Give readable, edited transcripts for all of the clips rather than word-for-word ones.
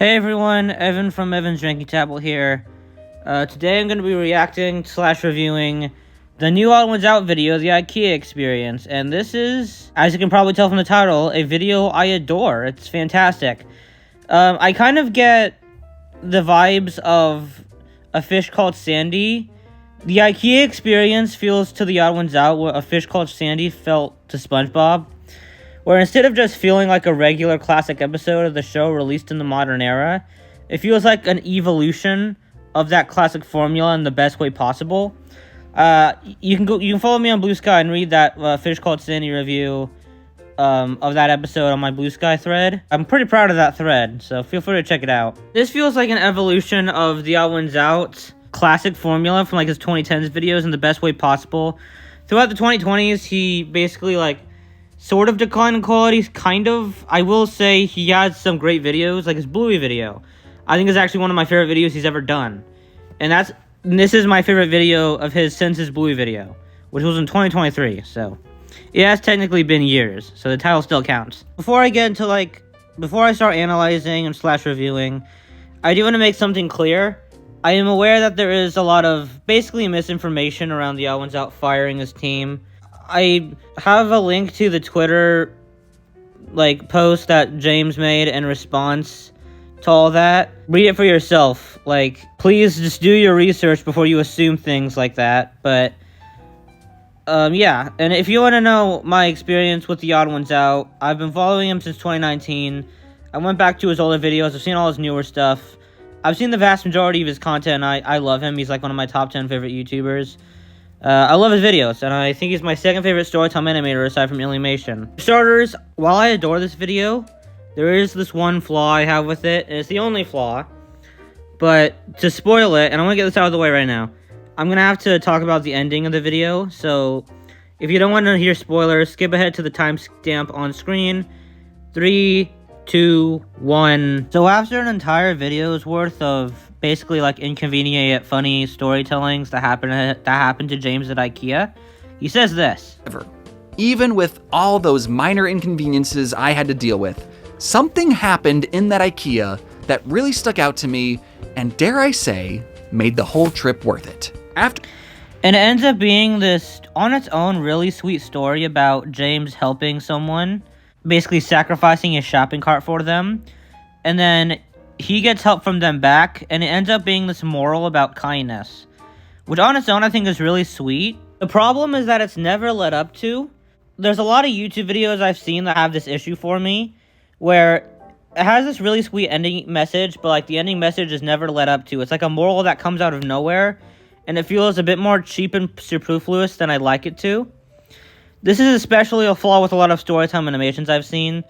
Hey everyone, Evan from Evan's Drinking Tablet here. Today I'm going to be reacting / reviewing the new Odd1sOut video, the IKEA experience. And this is, as you can probably tell from the title, a video I adore. It's fantastic. I kind of get the vibes of A Fish Called Sandy. The IKEA experience feels to the Odd1sOut what A Fish Called Sandy felt to SpongeBob, where instead of just feeling like a regular classic episode of the show released in the modern era, it feels like an evolution of that classic formula in the best way possible. You can follow me on Blue Sky and read that Fish Called Sandy review of that episode on my Blue Sky thread. I'm pretty proud of that thread, so feel free to check it out. This feels like an evolution of the Odd1sOut's classic formula from like his 2010s videos in the best way possible. Throughout the 2020s, he basically sort of declined in quality, kind of. I will say he has some great videos, like his Bluey video. I think is actually one of my favorite videos he's ever done. And this is my favorite video of his since his Bluey video, which was in 2023, so it has technically been years, so the title still counts. Before I start analyzing and / reviewing, I do want to make something clear. I am aware that there is a lot of basically misinformation around the Odd1sOut firing his team. I have a link to the Twitter post that James made in response to all that. Read it for yourself. Please just do your research before you assume things like that. But yeah, and if you want to know my experience with the Odd1sOut, I've been following him since 2019. I went back to his older videos. I've seen all his newer stuff. I've seen the vast majority of his content. I love him. He's one of my top 10 favorite YouTubers. I love his videos, and I think he's my second favorite storytime animator aside from Illumation. For starters, while I adore this video, there is this one flaw I have with it, and it's the only flaw. But to spoil it, and I'm going to get this out of the way right now, I'm going to have to talk about the ending of the video, so if you don't want to hear spoilers, skip ahead to the timestamp on screen. 3, 2, 1. So after an entire video's worth of basically inconvenient yet funny storytellings that happened to James at IKEA, he says this. Even with all those minor inconveniences I had to deal with, something happened in that IKEA that really stuck out to me and, dare I say, made the whole trip worth it. And it ends up being this, on its own, really sweet story about James helping someone, basically sacrificing his shopping cart for them, and then he gets help from them back, and it ends up being this moral about kindness, which on its own I think is really sweet. The problem is that it's never led up to. There's a lot of YouTube videos I've seen that have this issue for me, where it has this really sweet ending message, but the ending message is never led up to. It's like a moral that comes out of nowhere, and it feels a bit more cheap and superfluous than I'd like it to. This is especially a flaw with a lot of storytime animations I've seen.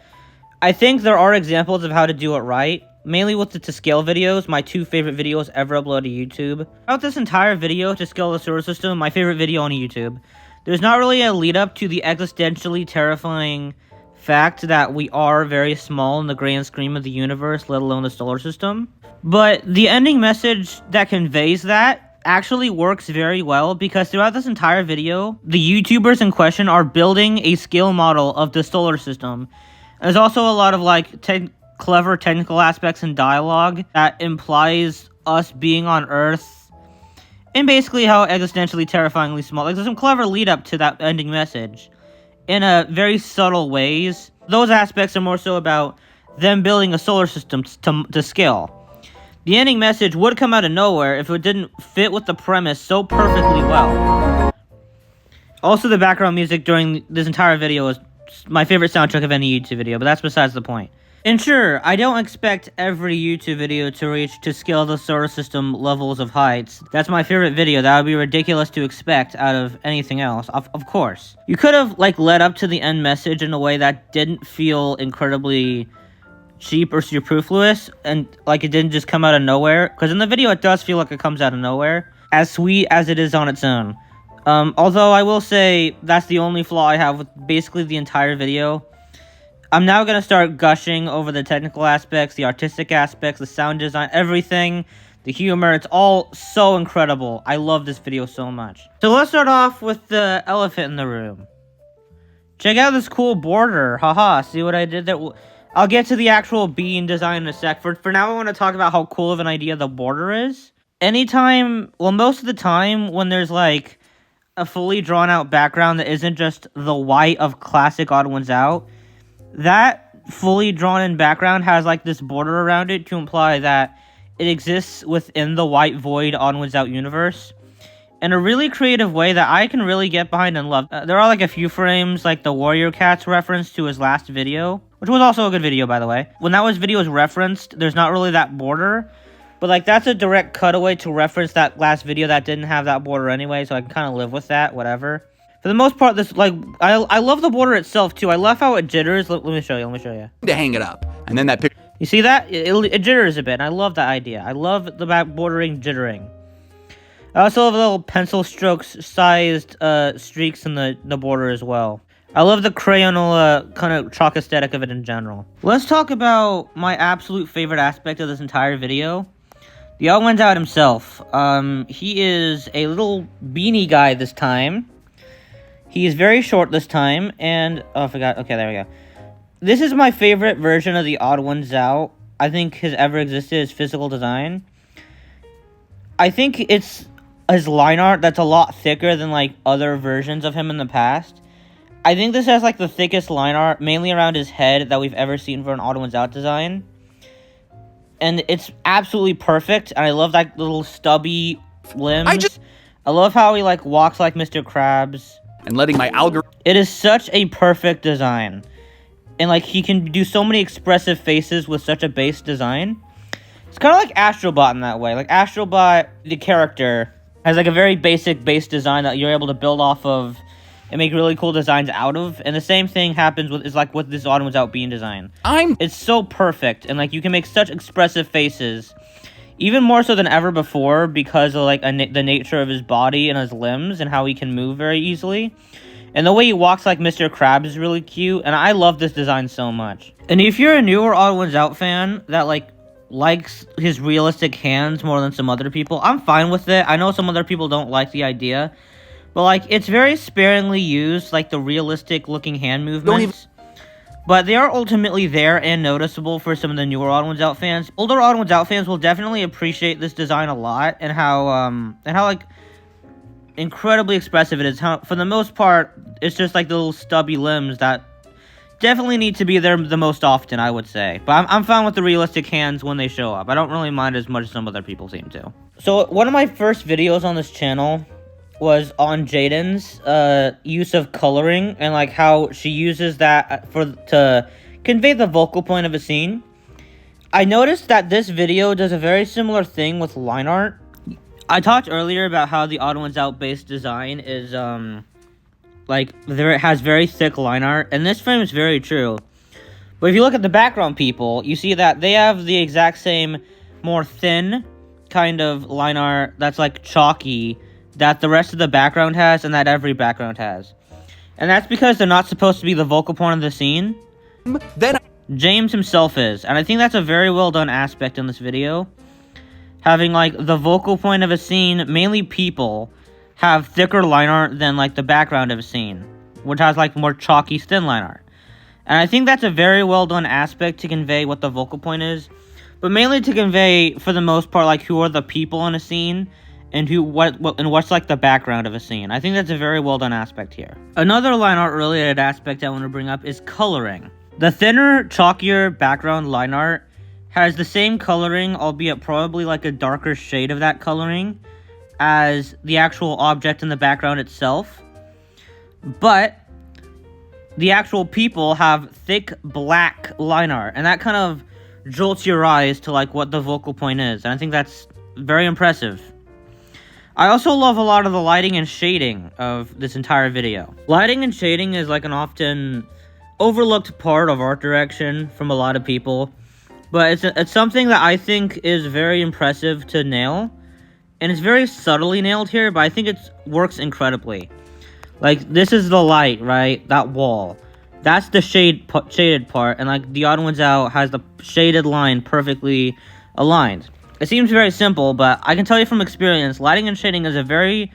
I think there are examples of how to do it right, mainly with the to scale videos, my two favorite videos ever uploaded to YouTube. Throughout this entire video, to scale the solar system, my favorite video on YouTube, there's not really a lead up to the existentially terrifying fact that we are very small in the grand scheme of the universe, let alone the solar system. But the ending message that conveys that actually works very well, because throughout this entire video, the YouTubers in question are building a scale model of the solar system. There's also a lot of clever technical aspects and dialogue that implies us being on Earth, and basically how existentially terrifyingly small. There's some clever lead up to that ending message in a very subtle ways. Those aspects are more so about them building a solar system to scale. The ending message would come out of nowhere if it didn't fit with the premise so perfectly well. Also, the background music during this entire video is my favorite soundtrack of any YouTube video, but that's besides the point. And sure, I don't expect every YouTube video to reach to scale the solar system levels of heights. That's my favorite video. That would be ridiculous to expect out of anything else, of course. You could have led up to the end message in a way that didn't feel incredibly cheap or superfluous, and it didn't just come out of nowhere, because in the video it does feel like it comes out of nowhere, as sweet as it is on its own. Although I will say that's the only flaw I have with basically the entire video. I'm now going to start gushing over the technical aspects, the artistic aspects, the sound design, everything, the humor. It's all so incredible. I love this video so much. So let's start off with the elephant in the room. Check out this cool border. Haha, see what I did there? I'll get to the actual bean design in a sec. For now, I want to talk about how cool of an idea the border is. Most of the time, when there's, like, a fully drawn-out background that isn't just the white of classic Odd1sOut, that fully drawn-in background has, like, this border around it to imply that it exists within the white void Odd1sOut universe in a really creative way that I can really get behind and love. There are, like, a few frames, like the Warrior Cat's reference to his last video, which was also a good video, by the way. When that video was referenced, there's not really that border, but, like, that's a direct cutaway to reference that last video that didn't have that border anyway, so I can kind of live with that, whatever. For the most part, this, like, I love the border itself, too. I love how it jitters. Let me show you. To hang it up, and then that picture. You see that? It jitters a bit, and I love that idea. I love the back bordering jittering. I also love the little pencil strokes-sized streaks in the border as well. I love the crayonal kind of chalk aesthetic of it in general. Let's talk about my absolute favorite aspect of this entire video. TheOdd1sOut himself. He is a little beanie guy this time. He is very short this time, and... Oh, I forgot. Okay, there we go. This is my favorite version of the TheOdd1sOut I think has ever existed, his physical design. I think it's his line art that's a lot thicker than, like, other versions of him in the past. I think this has, like, the thickest line art, mainly around his head, that we've ever seen for an TheOdd1sOut design. And it's absolutely perfect, and I love that little stubby limbs. I love how he, like, walks like Mr. Krabs. And letting my algorithm... It is such a perfect design. And, like, he can do so many expressive faces with such a base design. It's kind of like Astrobot in that way. Like, Astrobot, the character, has, like, a very basic base design that you're able to build off of and make really cool designs out of. And the same thing happens with this TheOdd1sOut bean design. It's so perfect, and, like, you can make such expressive faces, even more so than ever before, because of, like, the nature of his body and his limbs and how he can move very easily. And the way he walks like Mr. Krabs is really cute, and I love this design so much. And if you're a newer TheOdd1sOut fan that, like, likes his realistic hands more than some other people, I'm fine with it. I know some other people don't like the idea, but, like, it's very sparingly used, like, the realistic looking hand movements. But they are ultimately there and noticeable for some of the newer TheOdd1sOut fans. Older TheOdd1sOut fans will definitely appreciate this design a lot, and how like, incredibly expressive it is. How, for the most part, it's just, like, the little stubby limbs that definitely need to be there the most often, I would say. But I'm fine with the realistic hands when they show up. I don't really mind as much as some other people seem to. So, one of my first videos on this channel was on Jaden's use of coloring, and, like, how she uses that to convey the vocal point of a scene. I noticed that this video does a very similar thing with line art. I talked earlier about how the TheOdd1sOut based design is it has very thick line art, and this frame is very true. But if you look at the background people, you see that they have the exact same, more thin kind of line art that's, like, chalky, that the rest of the background has, and that every background has. And that's because they're not supposed to be the vocal point of the scene. Then James himself is, and I think that's a very well done aspect in this video. Having, like, the vocal point of a scene, mainly people, have thicker line art than, like, the background of a scene, which has, like, more chalky, thin line art. And I think that's a very well done aspect to convey what the vocal point is, but mainly to convey, for the most part, like, who are the people in a scene, and what's, like, the background of a scene. I think that's a very well done aspect here. Another line art related aspect I want to bring up is coloring. The thinner, chalkier background line art has the same coloring, albeit probably, like, a darker shade of that coloring, as the actual object in the background itself. But the actual people have thick black line art, and that kind of jolts your eyes to, like, what the vocal point is, and I think that's very impressive. I also love a lot of the lighting and shading of this entire video. Lighting and shading is, like, an often overlooked part of art direction from a lot of people, but it's something that I think is very impressive to nail, and it's very subtly nailed here, but I think it works incredibly. Like, this is the light, right? That wall. That's the shaded part, and, like, TheOdd1sOut has the shaded line perfectly aligned. It seems very simple, but I can tell you from experience, lighting and shading is a very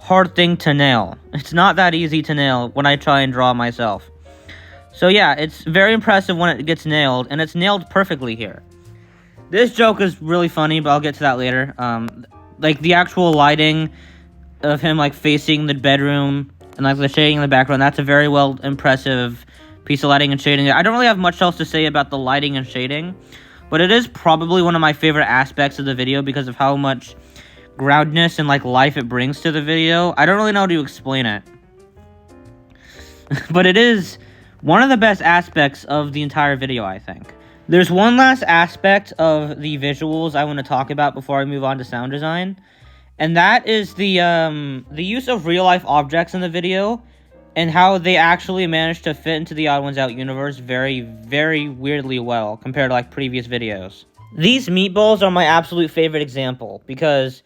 hard thing to nail. It's not that easy to nail when I try and draw myself. So yeah, it's very impressive when it gets nailed, and it's nailed perfectly here. This joke is really funny, but I'll get to that later. Like the actual lighting of him like facing the bedroom and like the shading in the background, that's a very well impressive piece of lighting and shading. I don't really have much else to say about the lighting and shading, but it is probably one of my favorite aspects of the video because of how much groundedness and like life it brings to the video. I don't really know how to explain it. But it is one of the best aspects of the entire video, I think. There's one last aspect of the visuals I want to talk about before I move on to sound design. And that is the use of real-life objects in the video and how they actually managed to fit into the Odd1sOut universe very, very weirdly well compared to like previous videos. These meatballs are my absolute favorite example because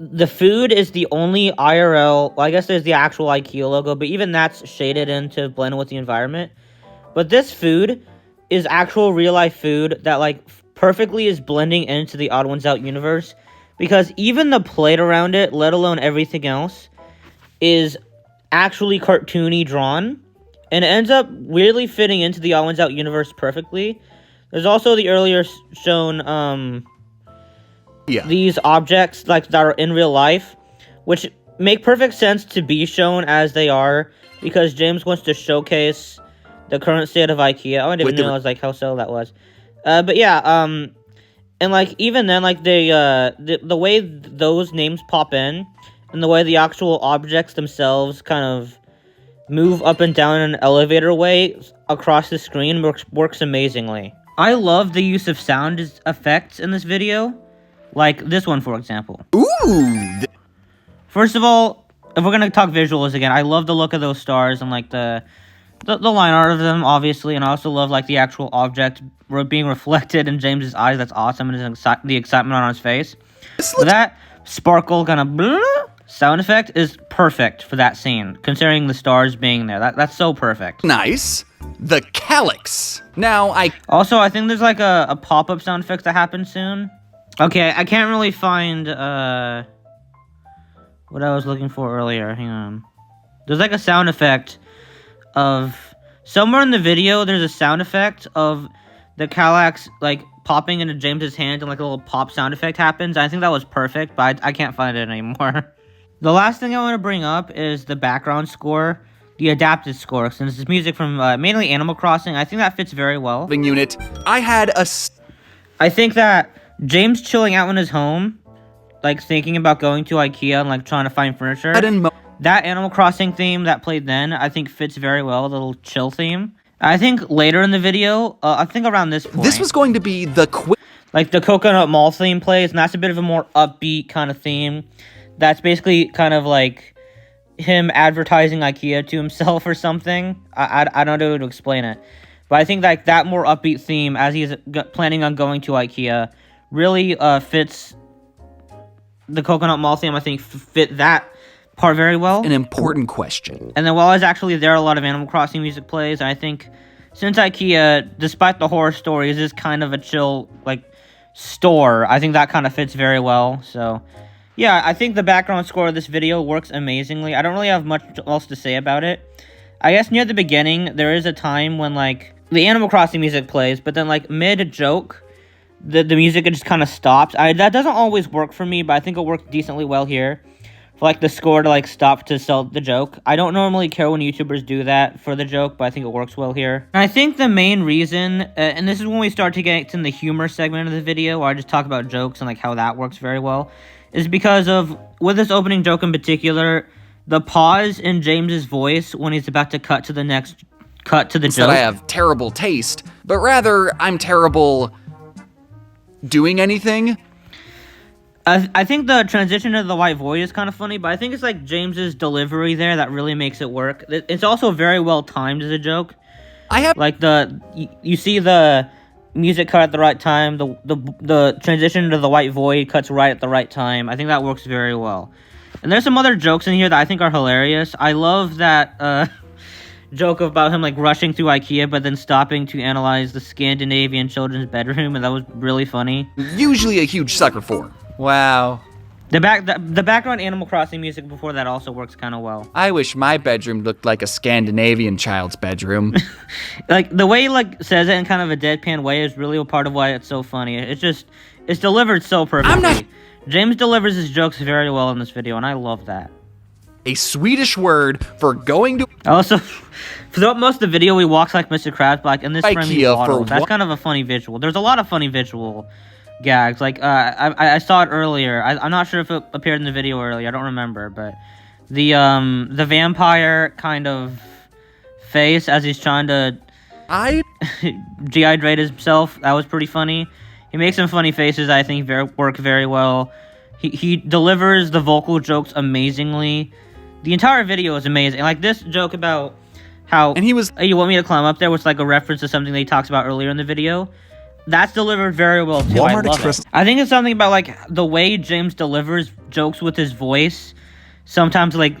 the food is the only IRL, well, I guess there's the actual IKEA logo, but even that's shaded in to blend with the environment. But this food is actual real-life food that like perfectly is blending into the Odd1sOut universe. Because even the plate around it, let alone everything else, is actually cartoony drawn. And it ends up weirdly fitting into the Odd1sOut universe perfectly. There's also the earlier shown, these objects like that are in real life, which make perfect sense to be shown as they are. Because James wants to showcase the current state of IKEA. Oh, I didn't realize like how so that was. But yeah, and, like, even then, like, the way those names pop in, and the way the actual objects themselves kind of move up and down in an elevator way across the screen works amazingly. I love the use of sound effects in this video. Like, this one, for example. Ooh! First of all, if we're gonna talk visuals again, I love the look of those stars and, like, the line art of them, obviously, and I also love, like, the actual object being reflected in James's eyes. That's awesome, and the excitement on his face. But that sparkle kind of sound effect is perfect for that scene, considering the stars being there. That's so perfect. Nice. The calyx. Now, I think there's, like, a pop-up sound effect that happens soon. Okay, I can't really find, what I was looking for earlier. Hang on. There's, like, a sound effect of somewhere in the video there's a sound effect of the calyx like popping into James's hand and like a little pop sound effect happens. I think that was perfect, but I can't find it anymore. The last thing I want to bring up is the background score, the adapted score, since it's music from mainly Animal Crossing. I think that fits very well. Unit. I think that James chilling out in his home, like thinking about going to IKEA and like trying to find furniture. That Animal Crossing theme that played then, I think fits very well, the little chill theme. I think later in the video, I think around this point... This was going to be the like, the Coconut Mall theme plays, and that's a bit of a more upbeat kind of theme. That's basically kind of like him advertising IKEA to himself or something. I don't know how to explain it. But I think like that more upbeat theme, as he's planning on going to IKEA, really fits the Coconut Mall theme. I think fit that part very well. An important question. And then while I was actually there, a lot of Animal Crossing music plays. I think since IKEA, despite the horror stories, is kind of a chill, like, store, I think that kind of fits very well. So, yeah, I think the background score of this video works amazingly. I don't really have much else to say about it. I guess near the beginning, there is a time when, like, the Animal Crossing music plays, but then, like, mid-joke, the music just kind of stops. That doesn't always work for me, but I think it worked decently well here. For, like, the score to, like, stop to sell the joke. I don't normally care when YouTubers do that for the joke, but I think it works well here. And I think the main reason, and this is when we start to get in the humor segment of the video, where I just talk about jokes and, like, how that works very well, is because of, with this opening joke in particular, the pause in James's voice when he's about to cut to the joke. That I have terrible taste, but rather, I'm terrible doing anything. I think the transition to the white void is kind of funny, but I think it's like James's delivery there that really makes it work. It's also very well timed as a joke. Like you see the music cut at the right time, the transition to the white void cuts right at the right time. I think that works very well. And there's some other jokes in here that I think are hilarious. I love that joke about him like rushing through IKEA but then stopping to analyze the Scandinavian children's bedroom, and that was really funny. Usually a huge sucker for. Wow. The background Animal Crossing music before that also works kind of well. I wish my bedroom looked like a Scandinavian child's bedroom. Like, the way he, like, says it in kind of a deadpan way is really a part of why it's so funny. It's delivered so perfectly. James delivers his jokes very well in this video, and I love that. A Swedish word for going to Also, throughout most of the video, he walks like Mr. Krabs, but like in this frame, he's IKEA waddles. for That's what? kind of a funny visual. There's a lot of funny visual gags. Like, I saw it earlier. I'm not sure if it appeared in the video earlier. I don't remember, but the vampire kind of face as he's trying to dehydrate himself, that was pretty funny. He makes some funny faces that I think work very well. He delivers the vocal jokes amazingly. The entire video is amazing. Like this joke about how you want me to climb up there, was like a reference to something that he talks about earlier in the video. That's delivered very well too. I love it. I think it's something about like the way James delivers jokes with his voice. Sometimes like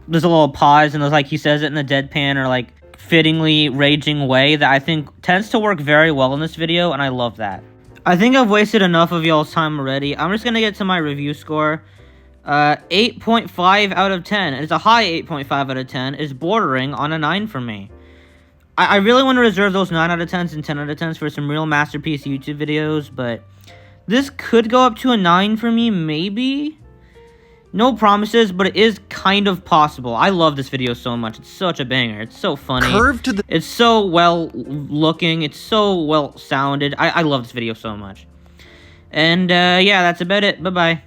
there's a little pause and there's like he says it in a deadpan or like fittingly raging way that I think tends to work very well in this video, and I love that. I think I've wasted enough of y'all's time already. I'm just gonna get to my review score. 8.5 out of 10. It's a high 8.5 out of 10. It's bordering on a 9 for me. I really want to reserve those 9 out of 10s and 10 out of 10s for some real masterpiece YouTube videos, but this could go up to a 9 for me, maybe? No promises, but it is kind of possible. I love this video so much. It's such a banger. It's so funny. It's so well looking. It's so well sounded. I love this video so much. And yeah, that's about it. Bye-bye.